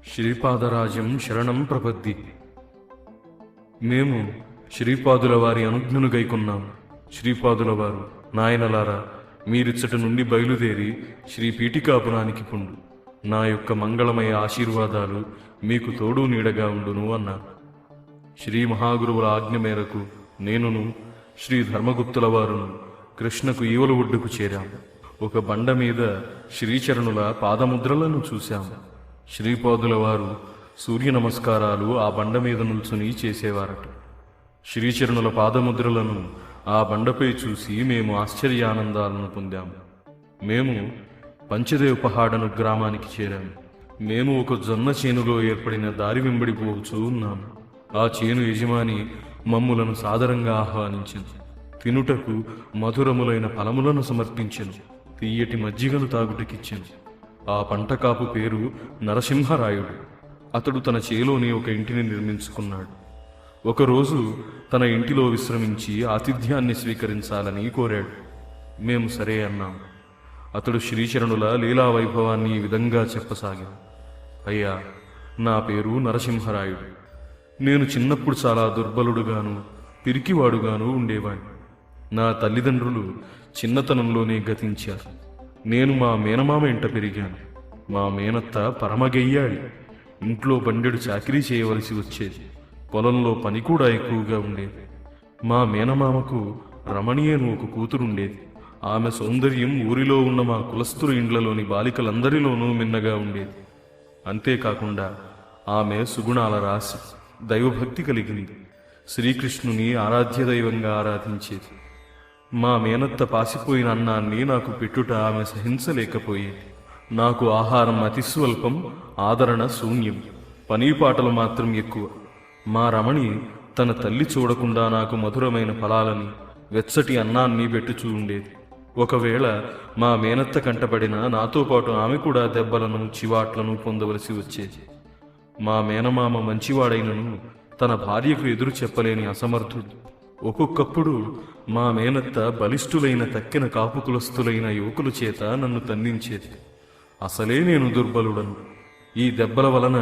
శ్రీపాదరాజం శరణం ప్రపద్ది. మేము శ్రీపాదుల వారి అనుజ్ఞను గైకొన్నాం. శ్రీపాదుల వారు, నాయనలారా, మీరిచ్చట నుండి బయలుదేరి శ్రీ పీఠికాపురానికి పుండు. నా యొక్క మంగళమయ ఆశీర్వాదాలు మీకు తోడు నీడగా ఉండును అన్నారు. శ్రీ మహాగురువుల ఆజ్ఞ మేరకు నేనును శ్రీ ధర్మగుప్తుల వారును కృష్ణకు ఈవల ఒడ్డుకు చేరాము. ఒక బండ మీద శ్రీచరణుల పాదముద్రలను చూశాము. శ్రీపాదుల వారు సూర్య నమస్కారాలు ఆ బండ మీద నిల్చుని చేసేవారట. శ్రీచరణుల పాదముద్రలను ఆ బండపై చూసి మేము ఆశ్చర్యానందాలను పొందాము. మేము పంచదేవ్ పహాడను గ్రామానికి చేరాము. మేము ఒక జొన్న చేనులో ఏర్పడిన దారి వెంబడిపోవచ్చు ఉన్నాము. ఆ చేను యజమాని మమ్ములను సాదరంగా ఆహ్వానించింది. తినుటకు మధురములైన ఫలములను సమర్పించెను. తీయటి మజ్జిగను తాగుటకిచ్చెను. ఆ పంట కాపు పేరు నరసింహరాయుడు. అతడు తన చేలోని ఒక ఇంటిని నిర్మించుకున్నాడు. ఒకరోజు తన ఇంటిలో విశ్రమించి ఆతిథ్యాన్ని స్వీకరించాలని కోరాడు. మేము సరే అన్నాము. అతడు శ్రీచరణుల లీలా వైభవాన్ని ఈ విధంగా చెప్పసాగాడు. అయ్యా, నా పేరు నరసింహరాయుడు. నేను చిన్నప్పుడు చాలా దుర్బలుడుగాను పిరికివాడుగాను ఉండేవాడిని. నా తల్లిదండ్రులు చిన్నతనంలోనే గతించారు. నేను మా మేనమామ ఇంట పెరిగాను. మా మేనత్త పరమగెయ్యాడి. ఇంట్లో బండెడు చాకిరీ చేయవలసి వచ్చేది. పొలంలో పని కూడా ఎక్కువగా ఉండేది. మా మేనమామకు రమణి అని ఒక కూతురుండేది. ఆమె సౌందర్యం ఊరిలో ఉన్న మా కులస్తుల ఇండ్లలోని బాలికలందరిలోనూ మిన్నగా ఉండేది. అంతేకాకుండా ఆమె సుగుణాల రాశి, దైవభక్తి కలిగింది. శ్రీకృష్ణుని ఆరాధ్య దైవంగా ఆరాధించేది. మా మేనత్త పాసిపోయిన అన్నాన్ని నాకు పెట్టుట ఆమె సహించలేకపోయేది. నాకు ఆహారం అతి స్వల్పం, ఆదరణ శూన్యం, పనీపాటలు మాత్రం ఎక్కువ. మా రమణి తన తల్లి చూడకుండా నాకు మధురమైన ఫలాలని, వెచ్చటి అన్నాన్ని పెట్టుచూ ఉండేది. ఒకవేళ మా మేనత్త కంటపడినా నాతో పాటు ఆమె కూడా దెబ్బలను చివాట్లను పొందవలసి వచ్చేది. మా మేనమామ మంచివాడైనను తన భార్యకు ఎదురు చెప్పలేని అసమర్థుడు. ఒక్కొక్కప్పుడు మా మేనత్త బలిష్ఠులైన తక్కిన కాపు కులస్తులైన యువకుల చేత నన్ను తన్నించేది. అసలే నేను దుర్బలుడను. ఈ దెబ్బల వలన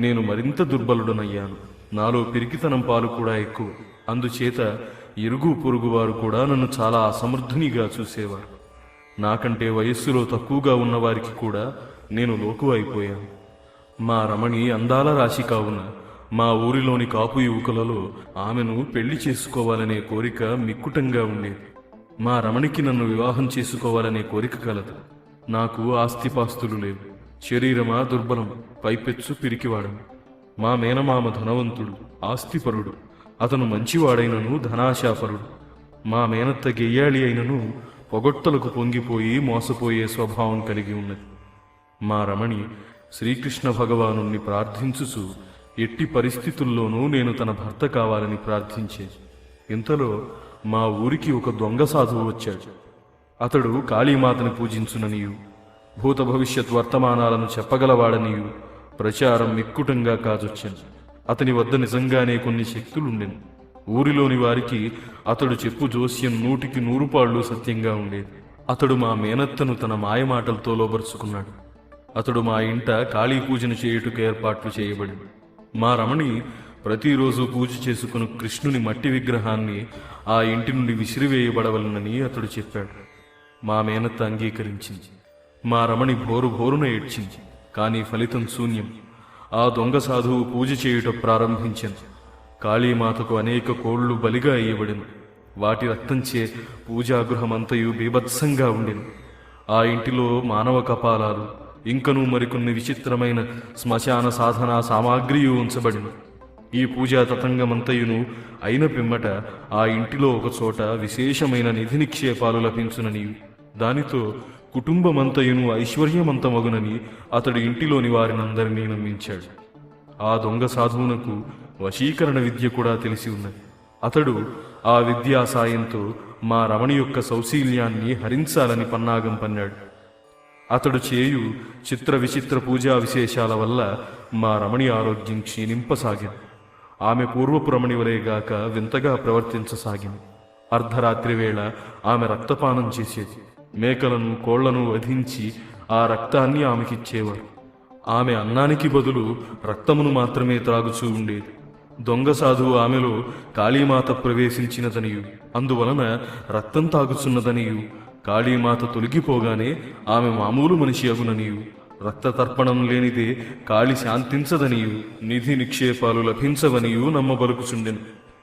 నేను మరింత దుర్బలుడనయ్యాను. నాలో పిరికితనం పాలు కూడా ఎక్కువ. అందుచేత ఇరుగు పొరుగు వారు కూడా నన్ను చాలా అసమర్థునిగా చూసేవారు. నాకంటే వయస్సులో తక్కువగా ఉన్నవారికి కూడా నేను లోకువ అయిపోయాను. మా రమణి అందాల రాశి కావున మా ఊరిలోని కాపు యువకులలో ఆమెను పెళ్లి చేసుకోవాలనే కోరిక మిక్కుటంగా ఉండేది. మా రమణికి నన్ను వివాహం చేసుకోవాలనే కోరిక కలదు. నాకు ఆస్తిపాస్తులు లేవు. శరీరమా దుర్బలం, పైపెచ్చు పిరికివాడను. మా మేనమామ ధనవంతుడు, ఆస్తిపరుడు. అతను మంచివాడైనను ధనాశాపరుడు. మా మేనత్త గెయ్యాళి అయినను పొగొట్టలకు పొంగిపోయి మోసపోయే స్వభావం కలిగి ఉన్నది. మా రమణి శ్రీకృష్ణ భగవానుణ్ణి ప్రార్థించుచు ఎట్టి పరిస్థితుల్లోనూ నేను తన భర్త కావాలని ప్రార్థించేది. ఇంతలో మా ఊరికి ఒక దొంగ సాధువు వచ్చాడు. అతడు కాళీమాతని పూజించుననియు, భూత భవిష్యత్ వర్తమానాలను చెప్పగలవాడనియు ప్రచారం మిక్కుటంగా కాజొచ్చాను. అతని వద్ద నిజంగానే కొన్ని శక్తులుండెను. ఊరిలోని వారికి అతడు చెప్పు జోస్యం 100కి 100 పాళ్ళు సత్యంగా ఉండేది. అతడు మా మేనత్తను తన మాయమాటలతో లోబరుచుకున్నాడు. అతడు మా ఇంట కాళీ పూజను చేయుటకు ఏర్పాట్లు చేయబడింది. మా రమణి ప్రతిరోజు పూజ చేసుకుని కృష్ణుని మట్టి విగ్రహాన్ని ఆ ఇంటి నుండి విసిరివేయబడవలనని అతడు చెప్పాడు. మా మేనత్త అంగీకరించింది. మా రమణి భోరున ఏడ్చింది. కానీ ఫలితం శూన్యం. ఆ దొంగ సాధువు పూజ చేయుట ప్రారంభించింది. కాళీమాతకు అనేక కోళ్లు బలిగా అయ్యబడిను. వాటి రక్తంచే పూజాగృహమంతయు బీభత్సంగా ఉండెను. ఆ ఇంటిలో మానవ కపాలాలు, ఇంకనూ మరికొన్ని విచిత్రమైన శ్మశాన సాధనా సామాగ్రియు ఉంచబడిను. ఈ పూజా తతంగమంతయును అయిన పిమ్మట ఆ ఇంటిలో ఒకచోట విశేషమైన నిధి నిక్షేపాలు లభించుననియు, దానితో కుటుంబమంతయును ఐశ్వర్యమంతమగునని అతడి ఇంటిలోని వారినందరినీ నమ్మించాడు. ఆ దొంగ సాధువునకు వశీకరణ విద్య కూడా తెలిసి ఉన్నది. అతడు ఆ విద్యా సాయంతో మా రమణి యొక్క సౌశీల్యాన్ని హరించాలని పన్నాగం పన్నాడు. అతడు చేయు చిత్ర విచిత్ర పూజా విశేషాల వల్ల మా రమణి ఆరోగ్యం క్షీణింపసాగింది. ఆమె పూర్వపు రమణి వలేగాక వింతగా ప్రవర్తించసాగింది. అర్ధరాత్రి వేళ ఆమె రక్తపానం చేసేది. మేకలను కోళ్లను వధించి ఆ రక్తాన్ని ఆమెకిచ్చేవారు. ఆమె అన్నానికి బదులు రక్తమును మాత్రమే త్రాగుచూ ఉండేది. దొంగ సాధువు ఆమెలో కాళీమాత ప్రవేశించినదనియు, అందువలన రక్తం తాగుచున్నదనియు, కాళీమాత తొలగిపోగానే ఆమె మామూలు మనిషి అగుననియు, రక్త తర్పణం లేనిదే కాళి శాంతించదనియు, నిధి నిక్షేపాలు లభించవనియు నమ్మబలుకుచుండెను.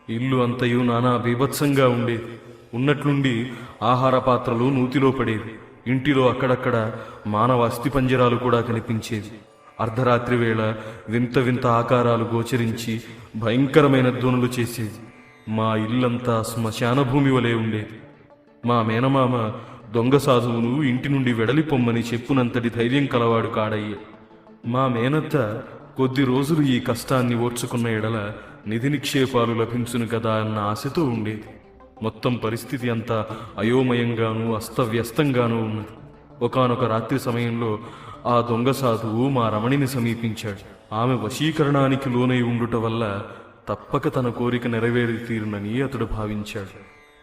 ఇల్లు అంతయు నానా బీభత్సంగా ఉండేది. ఉన్నట్లుండి ఆహార పాత్రలు నూతిలో పడేవి. ఇంటిలో అక్కడక్కడ మానవ అస్థిపంజరాలు కూడా కనిపించేవి. అర్ధరాత్రి వేళ వింత వింత ఆకారాలు గోచరించి భయంకరమైన ధ్వనులు చేసేది. మా ఇల్లంతా శ్మశాన భూమి వలె ఉండేది. మా మేనమామ దొంగ సాధువును ఇంటి నుండి వెడలిపొమ్మని చెప్పునంతటి ధైర్యం కలవాడు కాడయ్య. మా మేనత్త కొద్ది రోజులు ఈ కష్టాన్ని ఓర్చుకున్న ఎడల నిధి నిక్షేపాలు లభించును కదా అన్న ఆశతో ఉండేది. మొత్తం పరిస్థితి అంతా అయోమయంగానూ అస్తవ్యస్తంగానూ ఉన్నది. ఒకానొక రాత్రి సమయంలో ఆ దొంగ సాధువు మా రమణిని సమీపించాడు. ఆమె వశీకరణానికి లోనై ఉండుట వల్ల తప్పక తన కోరిక నెరవేరి తీరునని అతడు భావించాడు.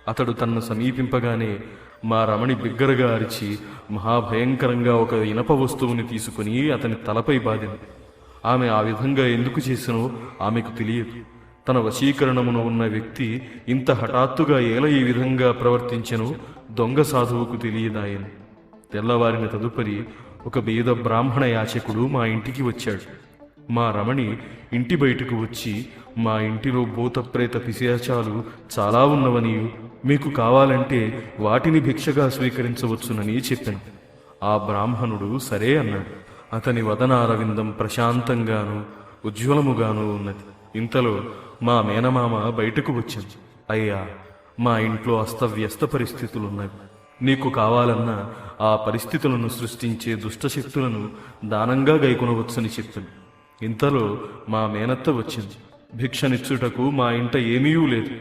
అతడు తన్ను సమీపింపగానే మా రమణి బిగ్గరగా అరిచి మహాభయంకరంగా ఒక ఇనప వస్తువుని తీసుకుని అతని తలపై బాదింది. ఆమె ఆ విధంగా ఎందుకు చేసినో ఆమెకు తెలియదు. తన వశీకరణమున ఉన్న వ్యక్తి ఇంత హఠాత్తుగా ఎలా ఈ విధంగా ప్రవర్తించెనో దొంగ సాధువుకు తెలియదాయను. తెల్లవారిన తదుపరి ఒక బీద బ్రాహ్మణ యాచకుడు మా ఇంటికి వచ్చాడు. మా రమణి ఇంటి బయటకు వచ్చి మా ఇంటిలో భూతప్రేత పిశాచాలు చాలా ఉన్నవనియు, మీకు కావాలంటే వాటిని భిక్షగా స్వీకరించవచ్చునని చెప్పాను. ఆ బ్రాహ్మణుడు సరే అన్నాడు. అతని వదనారవిందం ప్రశాంతంగాను ఉజ్వలముగాను ఉన్నది. ఇంతలో మా మేనమామ బయటకు వచ్చింది. అయ్యా, మా ఇంట్లో అస్తవ్యస్త పరిస్థితులున్నవి. నీకు కావాలన్నా ఆ పరిస్థితులను సృష్టించే దుష్టశక్తులను దానంగా గైకొనవచ్చని చెప్పింది. ఇంతలో మా మేనత్త వచ్చింది. భిక్షనిచ్చుటకు మా ఇంట ఏమీ లేదు.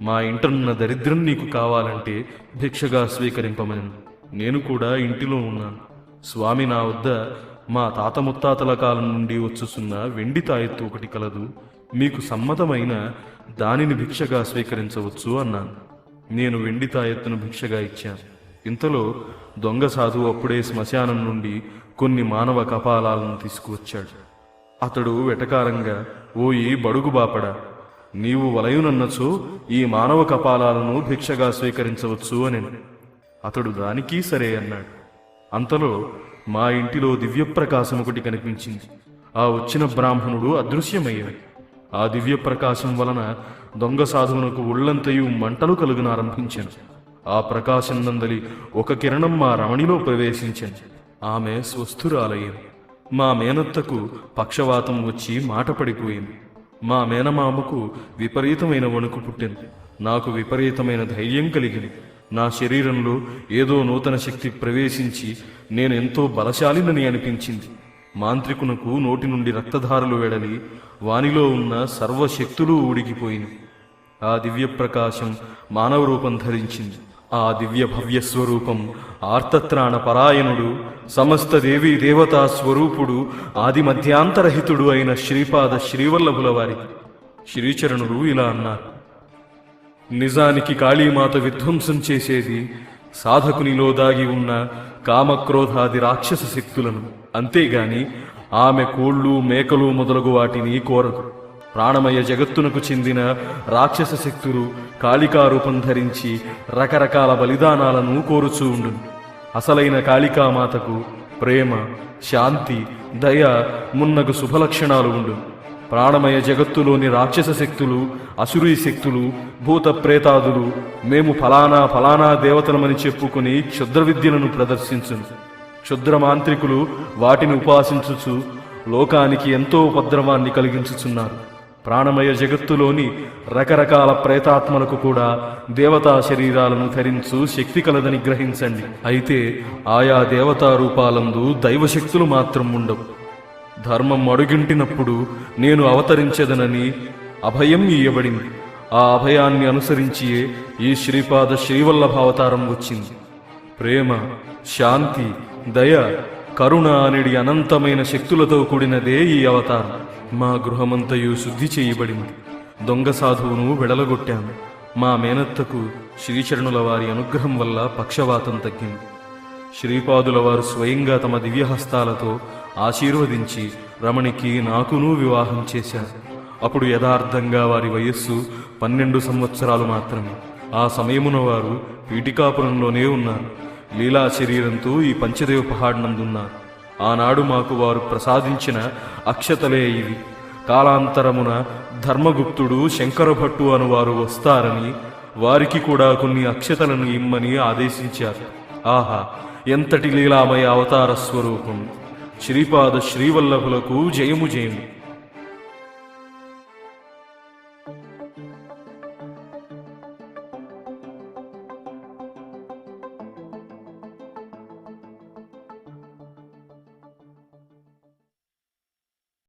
మా ఇంటనున్న దరిద్రం నీకు కావాలంటే భిక్షగా స్వీకరింపమని. నేను కూడా ఇంటిలో ఉన్నాను. స్వామి నా వద్ద మా తాత ముత్తాతల కాలం నుండి వచ్చుచున్న వెండి తాయెత్తు ఒకటి కలదు. మీకు సమ్మతమైన దానిని భిక్షగా స్వీకరించవచ్చు అన్నాను. నేను వెండి తాయెత్తును భిక్షగా ఇచ్చాను. ఇంతలో దొంగ సాధువు అప్పుడే శ్మశానం నుండి కొన్ని మానవ కపాలాలను తీసుకువచ్చాడు. అతడు వెటకారంగా, ఓయి బడుగు బాపడా, నీవు వలయునన్నచో ఈ మానవ కపాలాలను భిక్షగా స్వీకరించవచ్చు అని. అతడు దానికి సరే అన్నాడు. అంతలో మా ఇంటిలో దివ్యప్రకాశం ఒకటి కనిపించింది. ఆ వచ్చిన బ్రాహ్మణుడు అదృశ్యమయ్యాడు. ఆ దివ్యప్రకాశం వలన దొంగ సాధువునకు ఒళ్ళంతయు మంటలు కలుగునారంభించాను. ఆ ప్రకాశం నందలి ఒక కిరణం మా రమణిలో ప్రవేశించింది. ఆమె స్వస్థురాలయ్యింది. మా మేనత్తకు పక్షవాతం వచ్చి మాట పడిపోయింది. మా మేనమామకు విపరీతమైన వణుకు పుట్టింది. నాకు విపరీతమైన ధైర్యం కలిగింది. నా శరీరంలో ఏదో నూతన శక్తి ప్రవేశించి నేను ఎంతో బలశాలినని అనిపించింది. మాంత్రికునకు నోటి నుండి రక్తధారలు వెడలి వానిలో ఉన్న సర్వశక్తులు ఊడికిపోయింది. ఆ దివ్యప్రకాశం మానవ రూపం ధరించింది. ఆ దివ్య భవ్య స్వరూపం ఆర్తత్రాణ పరాయణుడు, సమస్త దేవీ దేవతా స్వరూపుడు, ఆది మధ్యాంతరహితుడు అయిన శ్రీపాద శ్రీవల్లభుల వారి శ్రీచరణులు ఇలా అన్నారు. నిజానికి కాళీమాత విధ్వంసం చేసేది సాధకునిలో దాగి ఉన్న కామక్రోధాది రాక్షస శక్తులను, అంతేగాని ఆమె కోళ్ళు మేకలు మొదలగు వాటిని కోరదు. ప్రాణమయ జగత్తునకు చెందిన రాక్షస శక్తులు కాళికారూపం ధరించి రకరకాల బలిదానాలను కోరుచూ ఉండును. అసలైన కాళికామాతకు ప్రేమ, శాంతి, దయ మున్నగు శుభలక్షణాలు ఉండును. ప్రాణమయ జగత్తులోని రాక్షస శక్తులు, అసురీ శక్తులు, భూత ప్రేతాదులు మేము ఫలానా ఫలానా దేవతలమని చెప్పుకుని క్షుద్ర విద్యలను ప్రదర్శించును. క్షుద్ర మాంత్రికులు వాటిని ఉపాసించుచు లోకానికి ఎంతో ఉపద్రవాన్ని కలిగించుచున్నారు. ప్రాణమయ జగత్తులోని రకరకాల ప్రేతాత్మలకు కూడా దేవతా శరీరాలను ధరించు శక్తి కలదని గ్రహించండి. అయితే ఆయా దేవతా రూపాలందు దైవశక్తులు మాత్రం ఉండవు. ధర్మం అడుగింటినప్పుడు నేను అవతరించదనని అభయం ఇయ్యబడింది. ఆ అభయాన్ని అనుసరించియే ఈ శ్రీపాద శ్రీవల్లభావతారం వచ్చింది. ప్రేమ, శాంతి, దయ, కరుణ అనేది అనంతమైన శక్తులతో కూడినదే ఈ అవతారం. మా గృహమంతయు శుద్ధి చేయబడింది. దొంగ సాధువును వెడలగొట్టాము. మా మేనత్తకు శ్రీచరణుల వారి అనుగ్రహం వల్ల పక్షవాతం తగ్గింది. శ్రీపాదుల వారు స్వయంగా తమ దివ్యహస్తాలతో ఆశీర్వదించి రమణికి నాకునూ వివాహం చేశారు. అప్పుడు యథార్థంగా వారి వయస్సు 12 సంవత్సరాలు మాత్రమే. ఆ సమయమున వారు పీఠికాపురంలోనే ఉన్నారు. లీలా శరీరంతో ఈ పంచదేవ పహాడ్ నందున్నారు. ఆనాడు మాకు వారు ప్రసాదించిన అక్షతలే ఇవి. కాలాంతరమున ధర్మగుప్తుడు శంకరభట్టు అనువారు వస్తారని వారికి కూడా కొన్ని అక్షతలను ఇమ్మని ఆదేశించారు. ఆహా, ఎంతటి లీలామయ అవతార స్వరూపం! శ్రీపాద శ్రీవల్లభులకు జయము జయము.